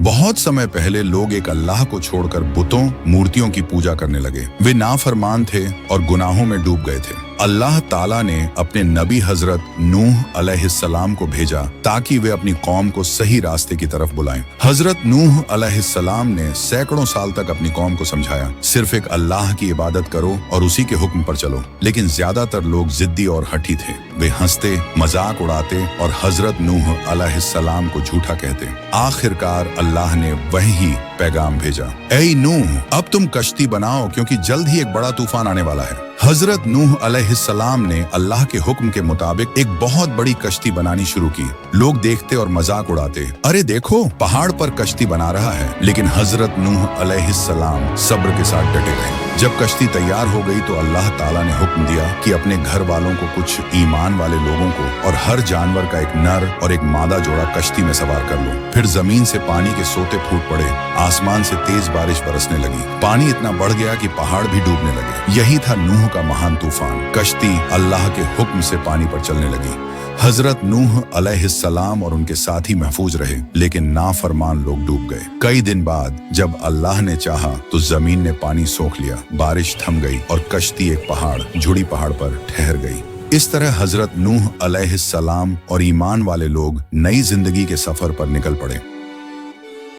बहुत समय पहले लोग एक अल्लाह को छोड़कर बुतों, मूर्तियों की पूजा करने लगे। वे नाफरमान थे और गुनाहों में डूब गए थे। अल्लाह ताला ने अपने नबी हजरत नूह अलैहिस्सलाम को भेजा ताकि वे अपनी कौम को सही रास्ते की तरफ बुलाएं। हजरत नूह अलैहिस्सलाम ने सैकड़ों साल तक अपनी कौम को समझाया, सिर्फ एक अल्लाह की इबादत करो और उसी के हुक्म पर चलो। लेकिन ज्यादातर लोग जिद्दी और हठी थे। वे हंसते, मजाक उड़ाते और हजरत नूह अलैहिस्सलाम को झूठा कहते। आखिरकार अल्लाह ने वही पैगाम भेजा, ऐ नूह, अब तुम कश्ती बनाओ क्योंकि जल्द ही एक बड़ा तूफान आने वाला है। हजरत नूह अलैहिस्सलाम ने अल्लाह के हुक्म के मुताबिक एक बहुत बड़ी कश्ती बनानी शुरू की। लोग देखते और मजाक उड़ाते, अरे देखो, पहाड़ पर कश्ती बना रहा है। लेकिन हजरत नूह अलैहिस्सलाम सब्र के साथ डटे रहे। जब कश्ती तैयार हो गई तो अल्लाह ताला ने हुक्म दिया कि अपने घर वालों को, कुछ ईमान वाले लोगों को और हर जानवर का एक नर और एक मादा जोड़ा कश्ती में सवार कर लो। फिर जमीन से पानी के सोते फूट पड़े। आसमान से तेज बारिश बरसने लगी। पानी इतना बढ़ गया कि पहाड़ भी डूबने लगे। यही था नूह का महान तूफान। कश्ती अल्लाह के हुक्म से पानी पर चलने लगी। हजरत नूह अलैहिस्सलाम और उनके साथी महफूज रहे, लेकिन नाफरमान लोग डूब गए। कई दिन बाद जब अल्लाह ने चाहा तो जमीन ने पानी सोख लिया, बारिश थम गई और कश्ती एक झुड़ी पहाड़ पर ठहर गई। इस तरह हजरत नूह अलैहिस्सलाम और ईमान वाले लोग नई जिंदगी के सफर पर निकल पड़े।